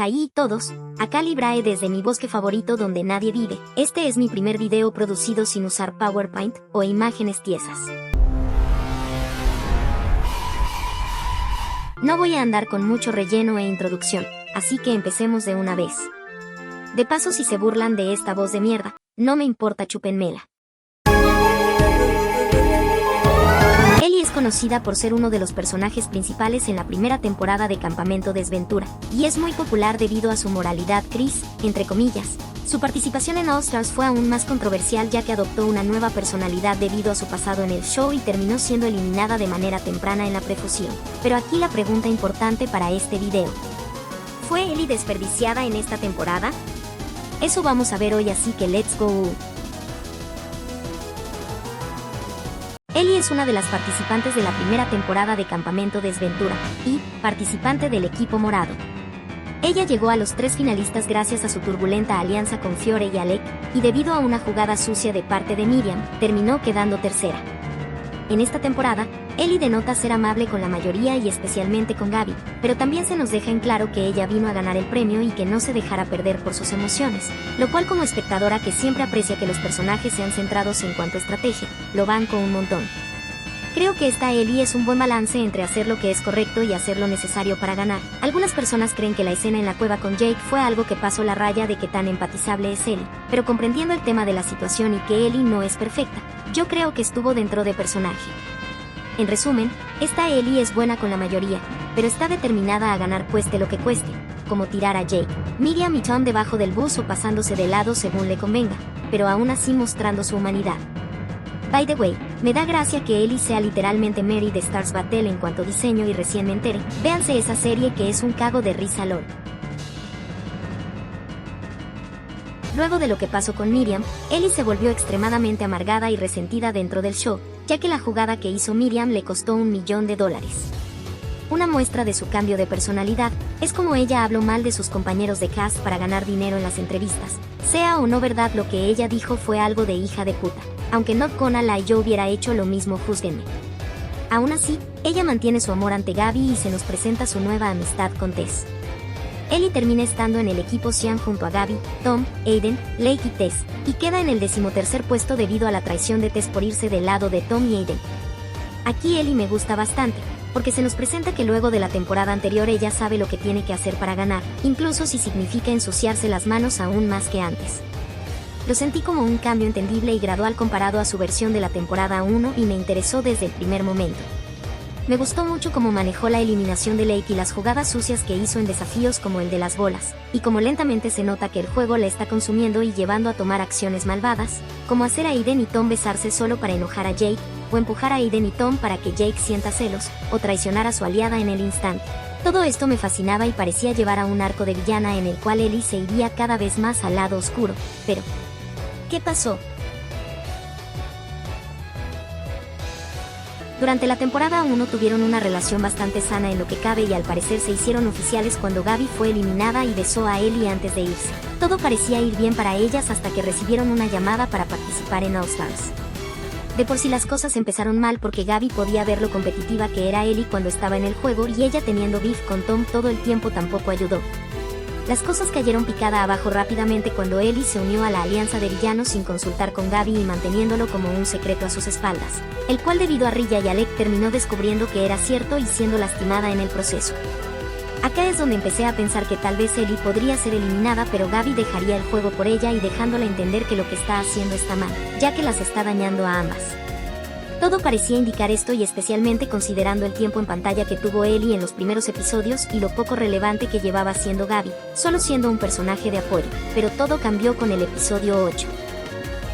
Hi todos, acá Librae desde mi bosque favorito donde nadie vive. Este es mi primer video producido sin usar PowerPoint o imágenes tiesas. No voy a andar con mucho relleno e introducción, así que empecemos de una vez. De paso, si se burlan de esta voz de mierda, no me importa, chúpenmela. Ellie es conocida por ser uno de los personajes principales en la primera temporada de Campamento Desventura, y es muy popular debido a su moralidad gris, entre comillas. Su participación en All Stars fue aún más controversial ya que adoptó una nueva personalidad debido a su pasado en el show y terminó siendo eliminada de manera temprana en la prefusión. Pero aquí la pregunta importante para este video: ¿fue Ellie desperdiciada en esta temporada? Eso vamos a ver hoy, así que let's go. Ellie es una de las participantes de la primera temporada de Campamento Desventura, y participante del equipo morado. Ella llegó a los 3 finalistas gracias a su turbulenta alianza con Fiore y Alec, y debido a una jugada sucia de parte de Miriam, terminó quedando tercera. En esta temporada, Ellie denota ser amable con la mayoría y especialmente con Gabi, pero también se nos deja en claro que ella vino a ganar el premio y que no se dejara perder por sus emociones, lo cual como espectadora que siempre aprecia que los personajes sean centrados en cuanto a estrategia, lo banco un montón. Creo que esta Ellie es un buen balance entre hacer lo que es correcto y hacer lo necesario para ganar. Algunas personas creen que la escena en la cueva con Jake fue algo que pasó la raya de que tan empatizable es Ellie, pero comprendiendo el tema de la situación y que Ellie no es perfecta, yo creo que estuvo dentro de personaje. En resumen, esta Ellie es buena con la mayoría, pero está determinada a ganar cueste lo que cueste, como tirar a Jake, Miriam y Tom debajo del bus o pasándose de lado según le convenga, pero aún así mostrando su humanidad. By the way, me da gracia que Ellie sea literalmente Mary de Stars Battle en cuanto a diseño y recién me enteré. Véanse esa serie que es un cago de risa lol. Luego de lo que pasó con Miriam, Ellie se volvió extremadamente amargada y resentida dentro del show, ya que la jugada que hizo Miriam le costó $1 millón. Una muestra de su cambio de personalidad es como ella habló mal de sus compañeros de cast para ganar dinero en las entrevistas. Sea o no verdad lo que ella dijo, fue algo de hija de puta. Aunque Not Gonna Lie yo hubiera hecho lo mismo, júzguenme. Aún así, ella mantiene su amor ante Gabi y se nos presenta su nueva amistad con Tess. Ellie termina estando en el equipo Cyan junto a Gabi, Tom, Aiden, Lake y Tess, y queda en el 13º puesto debido a la traición de Tess por irse del lado de Tom y Aiden. Aquí Ellie me gusta bastante, porque se nos presenta que luego de la temporada anterior ella sabe lo que tiene que hacer para ganar, incluso si significa ensuciarse las manos aún más que antes. Lo sentí como un cambio entendible y gradual comparado a su versión de la temporada 1 y me interesó desde el primer momento. Me gustó mucho cómo manejó la eliminación de Lake y las jugadas sucias que hizo en desafíos como el de las bolas, y como lentamente se nota que el juego la está consumiendo y llevando a tomar acciones malvadas, como hacer a Aiden y Tom besarse solo para enojar a Jake, o empujar a Aiden y Tom para que Jake sienta celos, o traicionar a su aliada en el instante. Todo esto me fascinaba y parecía llevar a un arco de villana en el cual Ellie se iría cada vez más al lado oscuro, pero ¿qué pasó? Durante la temporada 1 tuvieron una relación bastante sana en lo que cabe y al parecer se hicieron oficiales cuando Gabi fue eliminada y besó a Ellie antes de irse. Todo parecía ir bien para ellas hasta que recibieron una llamada para participar en All Stars. De por sí las cosas empezaron mal porque Gabi podía ver lo competitiva que era Ellie cuando estaba en el juego y ella teniendo beef con Tom todo el tiempo tampoco ayudó. Las cosas cayeron picada abajo rápidamente cuando Ellie se unió a la alianza de villanos sin consultar con Gabi y manteniéndolo como un secreto a sus espaldas, el cual debido a Rilla y Alec terminó descubriendo que era cierto y siendo lastimada en el proceso. Acá es donde empecé a pensar que tal vez Ellie podría ser eliminada, pero Gabi dejaría el juego por ella y dejándola entender que lo que está haciendo está mal, ya que las está dañando a ambas. Todo parecía indicar esto y especialmente considerando el tiempo en pantalla que tuvo Ellie en los primeros episodios y lo poco relevante que llevaba siendo Gabi, solo siendo un personaje de apoyo, pero todo cambió con el episodio 8.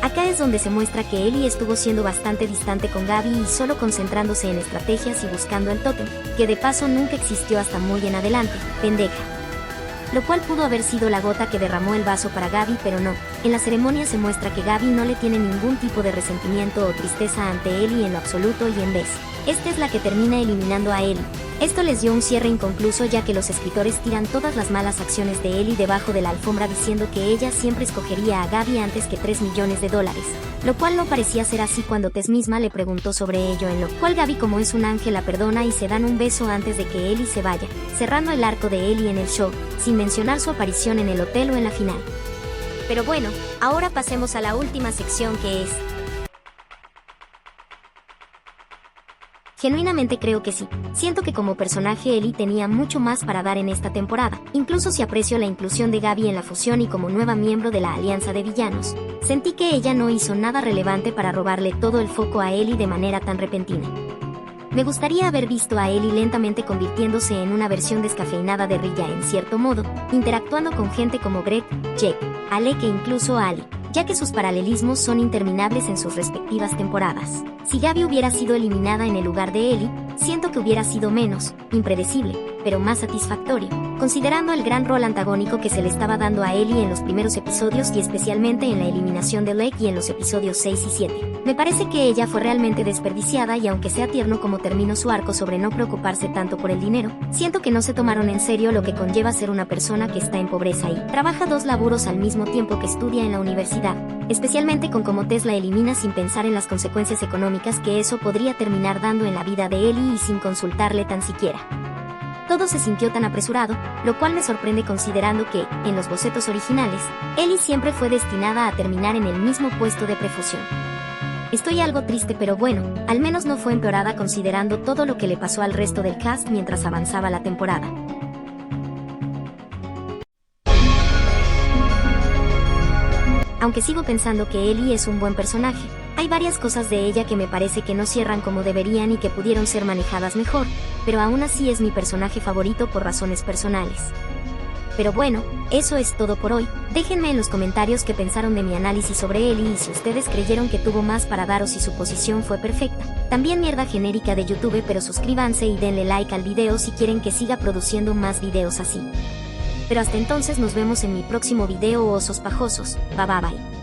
Acá es donde se muestra que Ellie estuvo siendo bastante distante con Gabi y solo concentrándose en estrategias y buscando el tótem, que de paso nunca existió hasta muy en adelante, pendeja. Lo cual pudo haber sido la gota que derramó el vaso para Gabi, pero no. En la ceremonia se muestra que Gabi no le tiene ningún tipo de resentimiento o tristeza ante Ellie en lo absoluto y en vez esta es la que termina eliminando a Ellie. Esto les dio un cierre inconcluso, ya que los escritores tiran todas las malas acciones de Ellie debajo de la alfombra, diciendo que ella siempre escogería a Gabi antes que $3 millones, lo cual no parecía ser así cuando Tess misma le preguntó sobre ello, en lo cual Gabi, como es un ángel, la perdona y se dan un beso antes de que Ellie se vaya, cerrando el arco de Ellie en el show, sin mencionar su aparición en el hotel o en la final. Pero bueno, ahora pasemos a la última sección, que es... Genuinamente creo que sí. Siento que como personaje Ellie tenía mucho más para dar en esta temporada. Incluso si aprecio la inclusión de Gabi en la fusión y como nueva miembro de la alianza de villanos, sentí que ella no hizo nada relevante para robarle todo el foco a Ellie de manera tan repentina. Me gustaría haber visto a Ellie lentamente convirtiéndose en una versión descafeinada de Rilla en cierto modo, interactuando con gente como Greg, Jake, Alec e incluso Ali, ya que sus paralelismos son interminables en sus respectivas temporadas. Si Gabi hubiera sido eliminada en el lugar de Ellie, siento que hubiera sido menos impredecible, pero más satisfactorio, considerando el gran rol antagónico que se le estaba dando a Ellie en los primeros episodios y especialmente en la eliminación de Lake y en los episodios 6 y 7. Me parece que ella fue realmente desperdiciada, y aunque sea tierno como terminó su arco sobre no preocuparse tanto por el dinero, siento que no se tomaron en serio lo que conlleva ser una persona que está en pobreza y trabaja 2 laburos al mismo tiempo que estudia en la universidad, especialmente con cómo Tess la elimina sin pensar en las consecuencias económicas que eso podría terminar dando en la vida de Ellie y sin consultarle tan siquiera. Todo se sintió tan apresurado, lo cual me sorprende considerando que, en los bocetos originales, Ellie siempre fue destinada a terminar en el mismo puesto de prefusión. Estoy algo triste, pero bueno, al menos no fue empeorada considerando todo lo que le pasó al resto del cast mientras avanzaba la temporada. Aunque sigo pensando que Ellie es un buen personaje, hay varias cosas de ella que me parece que no cierran como deberían y que pudieron ser manejadas mejor, pero aún así es mi personaje favorito por razones personales. Pero bueno, eso es todo por hoy. Déjenme en los comentarios qué pensaron de mi análisis sobre Ellie y si ustedes creyeron que tuvo más para dar o si su posición fue perfecta. También mierda genérica de YouTube, pero suscríbanse y denle like al video si quieren que siga produciendo más videos así. Pero hasta entonces nos vemos en mi próximo video, osos pajosos. Bye bye bye.